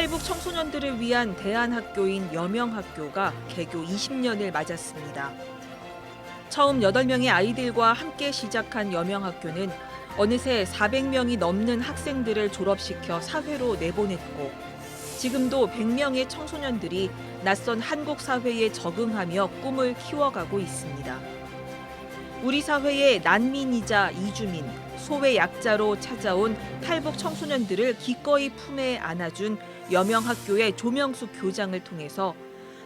탈북 청소년들을 위한 대안학교인 여명학교가 개교 20년을 맞았습니다. 처음 8명의 아이들과 함께 시작한 여명학교는 어느새 400명이 넘는 학생들을 졸업시켜 사회로 내보냈고 지금도 100명의 청소년들이 낯선 한국 사회에 적응하며 꿈을 키워가고 있습니다. 우리 사회의 난민이자 이주민, 소외 약자로 찾아온 탈북 청소년들을 기꺼이 품에 안아준 여명학교의 조명수 교장을 통해서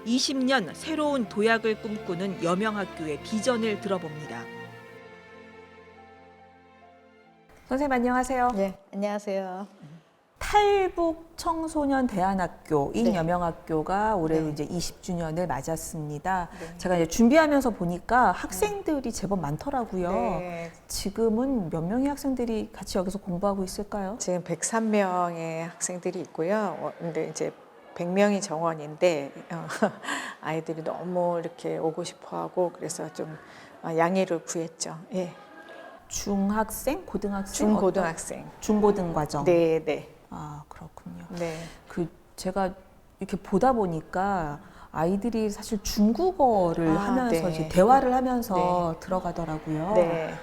20년 새로운 도약을 꿈꾸는 여명학교의 비전을 들어봅니다. 선생님 안녕하세요. 네, 안녕하세요. 탈북 청소년 대안학교인 네. 여명학교가 올해 네. 이제 20주년을 맞았습니다. 네. 제가 이제 준비하면서 보니까 학생들이 제법 많더라고요. 네, 지금은 몇 명의 학생들이 같이 여기서 공부하고 있을까요? 지금 103명의 학생들이 있고요. 근데 이제 100명이 정원인데 아이들이 너무 이렇게 오고 싶어하고 그래서 좀 양해를 구했죠. 예. 중학생, 고등학생, 중고등학생. 중고등 과정. 네, 네, 아 그렇군요. 네. 제가 이렇게 보다 보니까 아이들이 사실 중국어를 하면서 네. 이제 대화를 하면서 들어가더라고요. 네.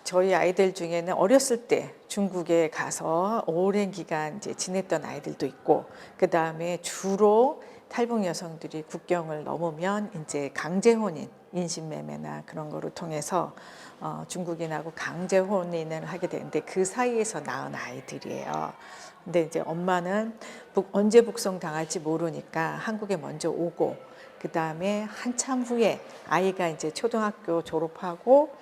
저희 아이들 중에는 어렸을 때 중국에 가서 오랜 기간 이제 지냈던 아이들도 있고, 그 다음에 주로 탈북 여성들이 국경을 넘으면 이제 강제 혼인, 인신매매나 그런 거를 통해서 중국인하고 강제 혼인을 하게 되는데 그 사이에서 낳은 아이들이에요. 근데 이제 엄마는 언제 북송 당할지 모르니까 한국에 먼저 오고, 그 다음에 한참 후에 아이가 이제 초등학교 졸업하고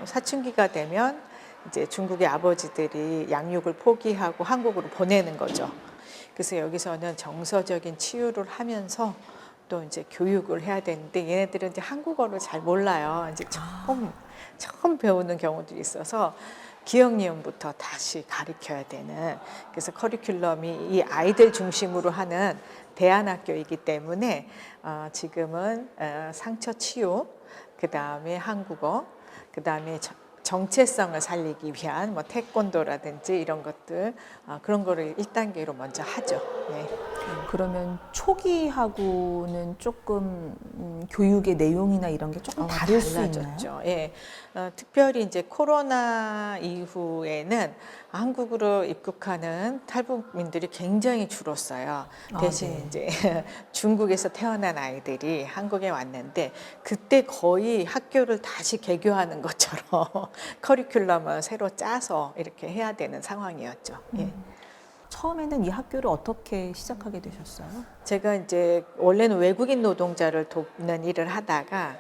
사춘기가 되면 이제 중국의 아버지들이 양육을 포기하고 한국으로 보내는 거죠. 그래서 여기서는 정서적인 치유를 하면서 또 이제 교육을 해야 되는데 얘네들은 이제 한국어를 잘 몰라요. 이제 처음 배우는 경우들이 있어서 기억 니은부터 다시 가르쳐야 되는, 그래서 커리큘럼이 이 아이들 중심으로 하는 대안학교이기 때문에 지금은 상처 치유, 그 다음에 한국어, 그 다음에 정체성을 살리기 위한 뭐 태권도라든지 이런 것들, 그런 거를 1단계로 먼저 하죠. 네. 그러면 초기하고는 조금 교육의 내용이나 이런 게 조금 다를 수 있나요? 달라졌죠. 예. 특별히 이제 코로나 이후에는 한국으로 입국하는 탈북민들이 굉장히 줄었어요. 대신 네. 이제 중국에서 태어난 아이들이 한국에 왔는데 그때 거의 학교를 다시 개교하는 것처럼 커리큘럼을 새로 짜서 이렇게 해야 되는 상황이었죠. 예. 처음에는 이 학교를 어떻게 시작하게 되셨어요? 제가 이제 원래는 외국인 노동자를 돕는 일을 하다가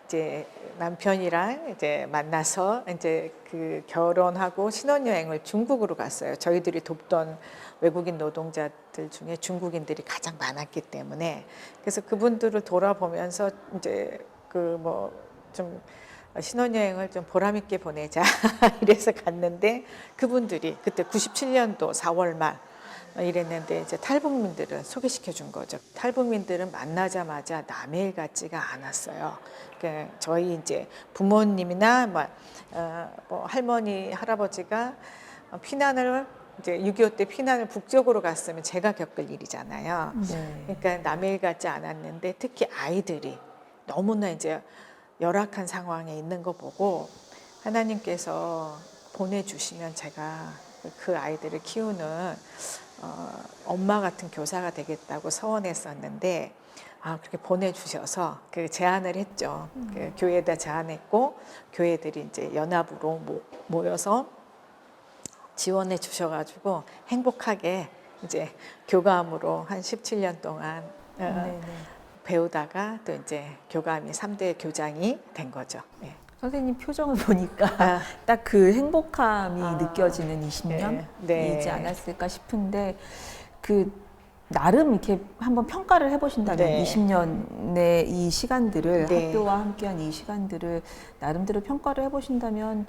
이제 남편이랑 이제 만나서 이제 그 결혼하고 신혼여행을 중국으로 갔어요. 저희들이 돕던 외국인 노동자들 중에 중국인들이 가장 많았기 때문에, 그래서 그분들을 돌아보면서 이제 그 뭐 좀 신혼여행을 좀 보람있게 보내자 이래서 갔는데 그분들이 그때 97년도 4월 말 이랬는데 이제 탈북민들을 소개시켜 준 거죠. 탈북민들은 만나자마자 남의 일 같지가 않았어요. 그러니까 저희 이제 부모님이나 뭐 할머니, 할아버지가 피난을 이제 6.25 때 피난을 북쪽으로 갔으면 제가 겪을 일이잖아요. 네. 그러니까 남의 일 같지 않았는데 특히 아이들이 너무나 이제 열악한 상황에 있는 거 보고 하나님께서 보내주시면 제가 그 아이들을 키우는 엄마 같은 교사가 되겠다고 서원했었는데 그렇게 보내주셔서 그 제안을 했죠. 그 교회에다 제안했고 교회들이 이제 연합으로 모여서 지원해 주셔가지고 행복하게 이제 교감으로 한 17년 동안 배우다가 또 이제 교감이 3대 교장이 된 거죠. 네. 선생님 표정을 보니까 딱 그 행복함이 느껴지는 네. 20년이지 않았을까 싶은데 그 나름 이렇게 한번 평가를 해보신다면 네. 20년의 이 시간들을 네. 학교와 함께한 이 시간들을 나름대로 평가를 해보신다면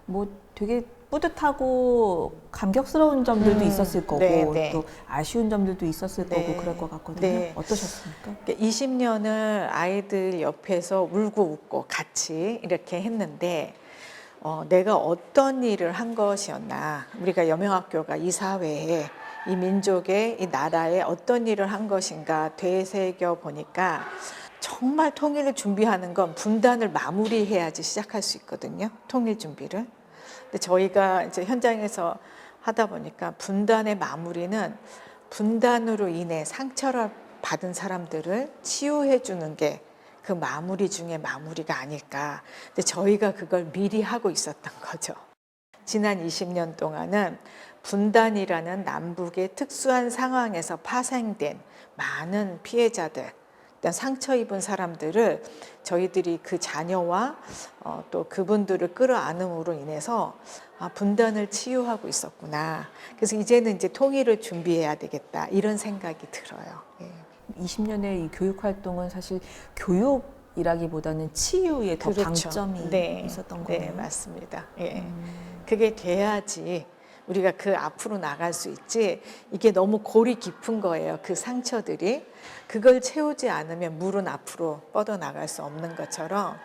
뭐 되게 뿌듯하고 감격스러운 점들도 있었을 거고 네. 또 아쉬운 점들도 있었을 네. 거고 그럴 것 같거든요. 네. 어떠셨습니까? 20년을 아이들 옆에서 울고 웃고 같이 이렇게 했는데 내가 어떤 일을 한 것이었나. 우리가 여명학교가 이 사회에 이 민족의 이 나라에 어떤 일을 한 것인가 되새겨 보니까 정말 통일을 준비하는 건 분단을 마무리해야지 시작할 수 있거든요. 통일 준비를. 근데 저희가 이제 현장에서 하다 보니까 분단의 마무리는 분단으로 인해 상처를 받은 사람들을 치유해 주는 게 그 마무리 중에 마무리가 아닐까. 근데 저희가 그걸 미리 하고 있었던 거죠. 지난 20년 동안은 분단이라는 남북의 특수한 상황에서 파생된 많은 피해자들, 일단 상처 입은 사람들을 저희들이 그 자녀와 또 그분들을 끌어안음으로 인해서 분단을 치유하고 있었구나. 그래서 이제는 이제 통일을 준비해야 되겠다 이런 생각이 들어요. 예. 20년의 이 교육 활동은 사실 교육이라기보다는 치유에 더 그렇죠. 방점이 네. 있었던 네, 거네요. 맞습니다. 예. 그게 돼야지 우리가 그 앞으로 나갈 수 있지. 이게 너무 골이 깊은 거예요. 그 상처들이. 그걸 채우지 않으면 물은 앞으로 뻗어나갈 수 없는 것처럼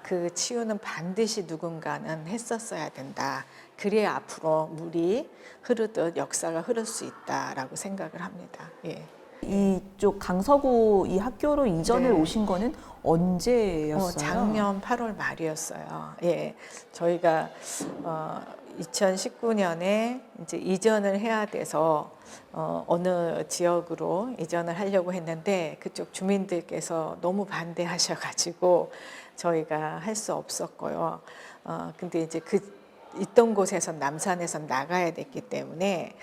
그 치유는 반드시 누군가는 했었어야 된다. 그래야 앞으로 물이 흐르듯 역사가 흐를 수 있다라고 생각을 합니다. 예. 이쪽 강서구 이 학교로 이전을 네. 오신 거는 언제였어요? 작년 8월 말이었어요. 예. 저희가 2019년에 이제 이전을 해야 돼서 어느 지역으로 이전을 하려고 했는데 그쪽 주민들께서 너무 반대하셔가지고 저희가 할 수 없었고요. 근데 이제 있던 곳에서 남산에서 나가야 됐기 때문에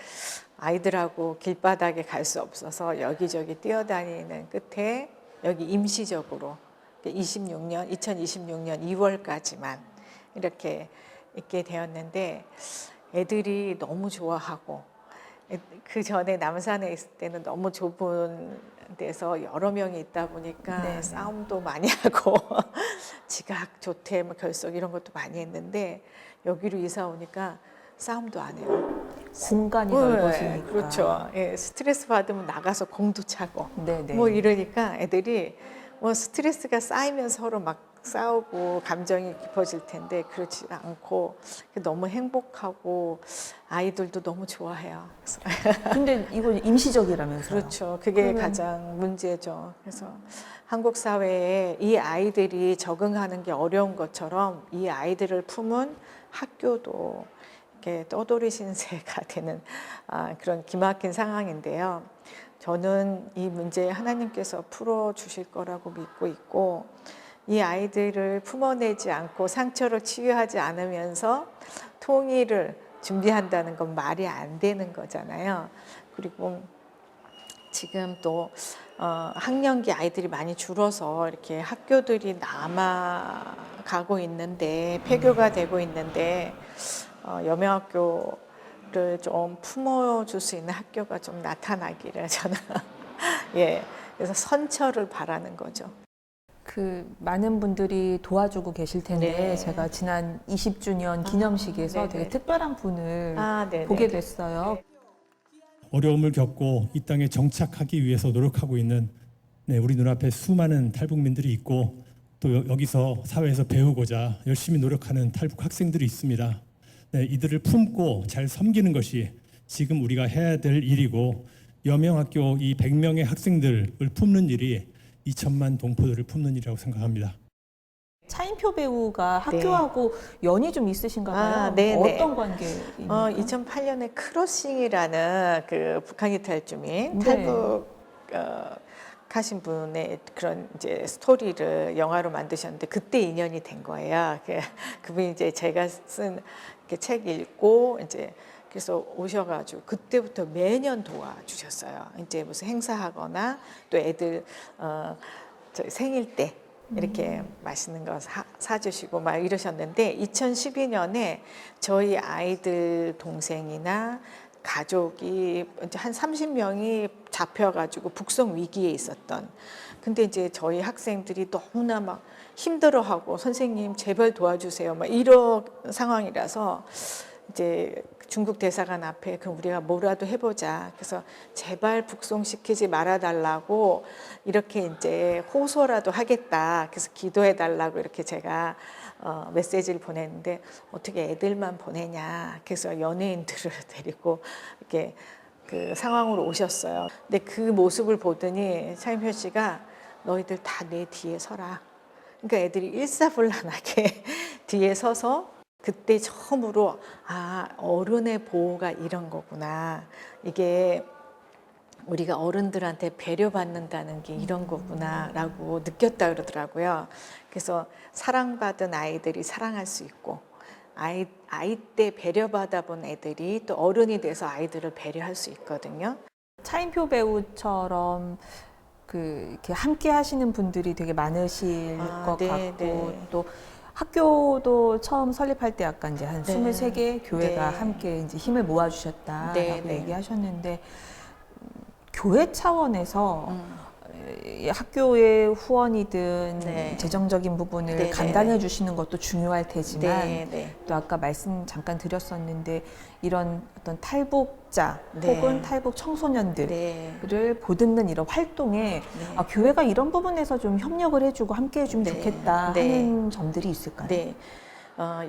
아이들하고 길바닥에 갈 수 없어서 여기저기 뛰어다니는 끝에 여기 임시적으로 2026년 2월까지만 이렇게 있게 되었는데 애들이 너무 좋아하고 그 전에 남산에 있을 때는 너무 좁은 데서 여러 명이 있다 보니까 네. 싸움도 많이 하고 지각, 조퇴, 뭐 결석 이런 것도 많이 했는데 여기로 이사 오니까 싸움도 안 해요. 공간이 넓어지니까. 그렇죠. 예, 스트레스 받으면 나가서 공도 차고 네네. 뭐 이러니까 애들이 뭐 스트레스가 쌓이면 서로 막 싸우고 감정이 깊어질 텐데 그렇지 않고 너무 행복하고 아이들도 너무 좋아해요. 근데 이건 임시적이라면서요? 그렇죠. 그게 그러면- 가장 문제죠. 그래서 한국 사회에 이 아이들이 적응하는 게 어려운 것처럼 이 아이들을 품은 학교도 이렇게 떠돌이 신세가 되는 그런 기막힌 상황인데요. 저는 이 문제 하나님께서 풀어주실 거라고 믿고 있고 이 아이들을 품어내지 않고 상처를 치유하지 않으면서 통일을 준비한다는 건 말이 안 되는 거잖아요. 그리고 지금 또 학령기 아이들이 많이 줄어서 이렇게 학교들이 남아가고 있는데 폐교가 되고 있는데 여명학교를 좀 품어줄 수 있는 학교가 좀 나타나기를 저는 예 그래서 선처를 바라는 거죠. 그 많은 분들이 도와주고 계실 텐데 네. 제가 지난 20주년 기념식에서 네네. 되게 특별한 분을 네네. 보게 됐어요. 어려움을 겪고 이 땅에 정착하기 위해서 노력하고 있는 우리 눈앞에 수많은 탈북민들이 있고 또 여기서 사회에서 배우고자 열심히 노력하는 탈북 학생들이 있습니다. 이들을 품고 잘 섬기는 것이 지금 우리가 해야 될 일이고 여명학교 이 100명의 학생들을 품는 일이 2천만 동포들을 품는 일이라고 생각합니다. 차인표 배우가 학교하고 연이 좀 있으신가 봐요. 네네. 어떤 관계입니까? 2008년에 크로싱이라는 그 북한 이탈 주민 네. 탈북 하신 분의 그런 이제 스토리를 영화로 만드셨는데 그때 인연이 된 거예요. 그분이 이제 제가 쓴 책 읽고 이제 그래서 오셔가지고 그때부터 매년 도와주셨어요. 이제 무슨 행사하거나 또 애들 저희 생일 때 이렇게 맛있는 거 사주시고 막 이러셨는데 2012년에 저희 아이들 동생이나 가족이 이제 한 30명이 잡혀가지고 북송 위기에 있었던. 근데 이제 저희 학생들이 너무나 막 힘들어하고 선생님 제발 도와주세요. 막 이런 상황이라서 이제 중국 대사관 앞에 그럼 우리가 뭐라도 해보자. 그래서 제발 북송시키지 말아달라고 이렇게 이제 호소라도 하겠다. 그래서 기도해달라고 이렇게 제가 메시지를 보냈는데 어떻게 애들만 보내냐. 그래서 연예인들을 데리고 이렇게 그 상황으로 오셨어요. 근데 그 모습을 보더니 차인표 씨가 너희들 다 내 뒤에 서라. 그러니까 애들이 일사불란하게 뒤에 서서 그때 처음으로 아, 어른의 보호가 이런 거구나. 이게 우리가 어른들한테 배려받는다는 게 이런 거구나라고 느꼈다 그러더라고요. 그래서 사랑받은 아이들이 사랑할 수 있고 아이 때 배려받아 본 애들이 또 어른이 돼서 아이들을 배려할 수 있거든요. 차인표 배우처럼 이렇게 함께 하시는 분들이 되게 많으실 것 같고 또 학교도 처음 설립할 때 약간 이제 한 23개 교회가 함께 이제 힘을 모아주셨다라고 얘기하셨는데 교회 차원에서 이 학교의 후원이든 재정적인 부분을 감당해 주시는 것도 중요할 테지만 또 아까 말씀 잠깐 드렸었는데 이런 어떤 탈북자 혹은 탈북 청소년들을 보듬는 이런 활동에 아, 교회가 이런 부분에서 좀 협력을 해주고 함께 해주면 좋겠다 하는 점들이 있을까요?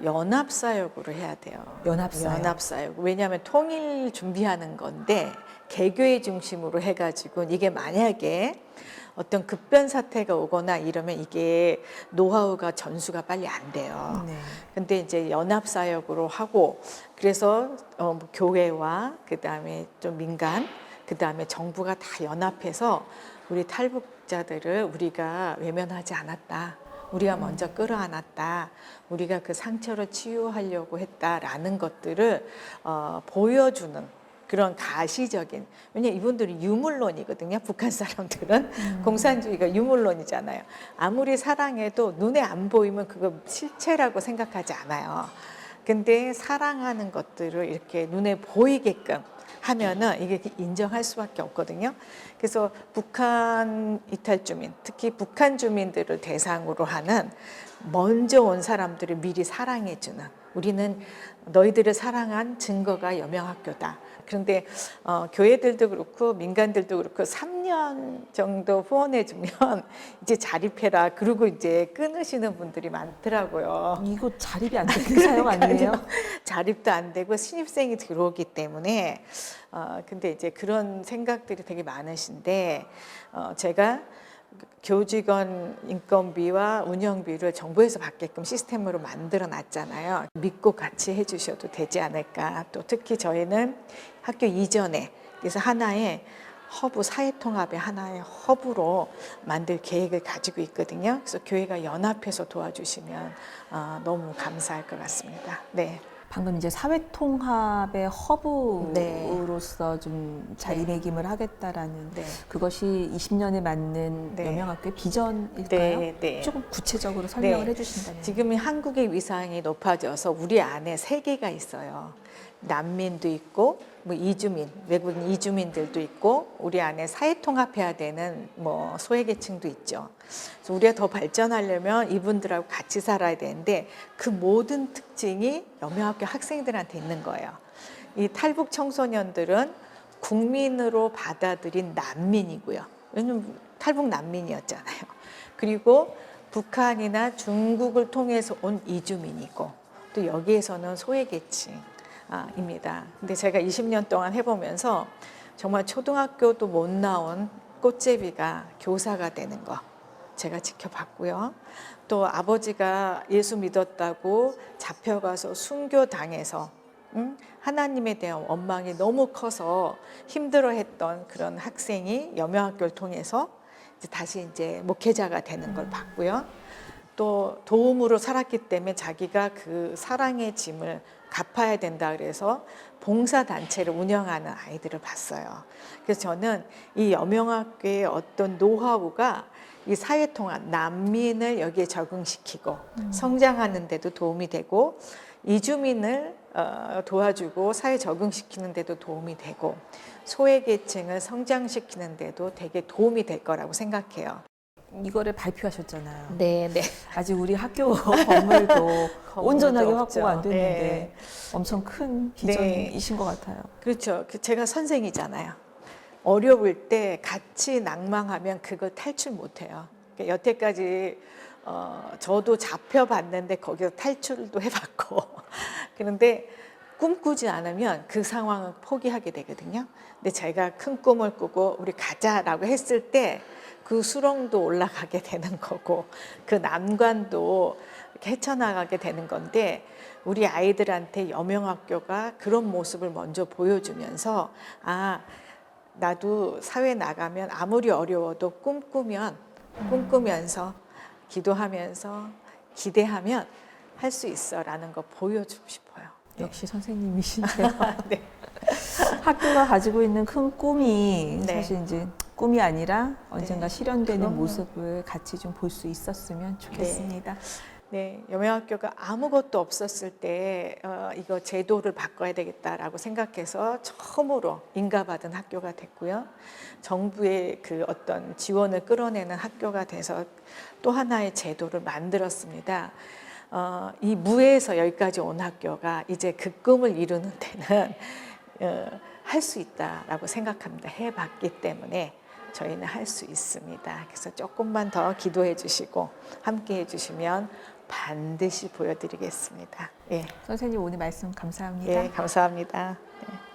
연합사역으로 해야 돼요. 연합사역. 왜냐하면 통일 준비하는 건데 개교의 중심으로 해가지고 이게 만약에 어떤 급변 사태가 오거나 이러면 이게 노하우가 전수가 빨리 안 돼요. 근데 이제 연합사역으로 하고 그래서 교회와 그다음에 좀 민간 그다음에 정부가 다 연합해서 우리 탈북자들을 우리가 외면하지 않았다. 우리가 먼저 끌어안았다. 우리가 그 상처를 치유하려고 했다라는 것들을 보여주는 그런 가시적인, 왜냐면 이분들은 유물론이거든요. 북한 사람들은 공산주의가 유물론이잖아요. 아무리 사랑해도 눈에 안 보이면 그거 실체라고 생각하지 않아요. 근데 사랑하는 것들을 이렇게 눈에 보이게끔 하면은 이게 인정할 수밖에 없거든요. 그래서 북한 이탈 주민, 특히 북한 주민들을 대상으로 하는 먼저 온 사람들을 미리 사랑해주는, 우리는 너희들을 사랑한 증거가 여명학교다. 그런데 교회들도 그렇고 민간들도 그렇고 3년 정도 후원해주면 이제 자립해라. 그러고 이제 끊으시는 분들이 많더라고요. 이거 자립이 안 되는 사역 아니에요? 자립도 안 되고 신입생이 들어오기 때문에 근데 이제 그런 생각들이 되게 많으신데 제가 교직원 인건비와 운영비를 정부에서 받게끔 시스템으로 만들어 놨잖아요. 믿고 같이 해주셔도 되지 않을까. 또 특히 저희는 학교 이전에 그래서 하나의 허브, 사회통합의 하나의 허브로 만들 계획을 가지고 있거든요. 그래서 교회가 연합해서 도와주시면 너무 감사할 것 같습니다. 네. 방금 이제 사회통합의 허브로서 좀 자리매김을 하겠다라는 그것이 20년에 맞는 여명학교의 비전일까요? 조금 구체적으로 설명을 해주신다면. 지금 한국의 위상이 높아져서 우리 안에 세계가 있어요. 난민도 있고 뭐 이주민, 외국인 이주민들도 있고 우리 안에 사회통합해야 되는 뭐 소외계층도 있죠. 그래서 우리가 더 발전하려면 이분들하고 같이 살아야 되는데 그 모든 특징이 여명학교 학생들한테 있는 거예요. 이 탈북 청소년들은 국민으로 받아들인 난민이고요. 왜냐면 탈북 난민이었잖아요. 그리고 북한이나 중국을 통해서 온 이주민이고 또 여기에서는 소외계층 입니다. 근데 제가 20년 동안 해보면서 정말 초등학교도 못 나온 꽃제비가 교사가 되는 거 제가 지켜봤고요. 또 아버지가 예수 믿었다고 잡혀가서 순교당해서 하나님에 대한 원망이 너무 커서 힘들어했던 그런 학생이 여명학교를 통해서 다시 이제 목회자가 되는 걸 봤고요. 또 도움으로 살았기 때문에 자기가 그 사랑의 짐을 갚아야 된다 그래서 봉사단체를 운영하는 아이들을 봤어요. 그래서 저는 이 여명학교의 어떤 노하우가 이 사회통합, 난민을 여기에 적응시키고 성장하는 데도 도움이 되고 이주민을 도와주고 사회 적응시키는 데도 도움이 되고 소외계층을 성장시키는 데도 되게 도움이 될 거라고 생각해요. 이거를 발표하셨잖아요. 네. 아직 우리 학교 건물도 온전하게 없죠. 확보가 안 됐는데 엄청 큰 비전이신 것 같아요. 그렇죠. 제가 선생이잖아요. 어려울 때 같이 낭망하면 그걸 탈출 못해요. 여태까지 저도 잡혀봤는데 거기서 탈출도 해봤고 그런데 꿈꾸지 않으면 그 상황을 포기하게 되거든요. 근데 제가 큰 꿈을 꾸고 우리 가자라고 했을 때 그 수렁도 올라가게 되는 거고 그 난관도 헤쳐나가게 되는 건데 우리 아이들한테 여명학교가 그런 모습을 먼저 보여주면서 나도 사회 나가면 아무리 어려워도 꿈꾸면서 기도하면서 기대하면 할 수 있어라는 거 보여주고 싶어요. 역시 선생님이신데요. 네. 학교가 가지고 있는 큰 꿈이 네. 사실 이제 꿈이 아니라 언젠가 네. 실현되는 그럼요. 모습을 같이 좀 볼 수 있었으면 좋겠습니다. 네, 여명학교가 아무것도 없었을 때 이거 제도를 바꿔야 되겠다라고 생각해서 처음으로 인가받은 학교가 됐고요. 정부의 그 어떤 지원을 끌어내는 학교가 돼서 또 하나의 제도를 만들었습니다. 이 무에서 여기까지 온 학교가 이제 그 꿈을 이루는 데는 할 수 있다라고 생각합니다. 해봤기 때문에 저희는 할 수 있습니다. 그래서 조금만 더 기도해 주시고 함께 해 주시면 반드시 보여드리겠습니다. 예, 선생님 오늘 말씀 감사합니다. 예, 감사합니다. 예.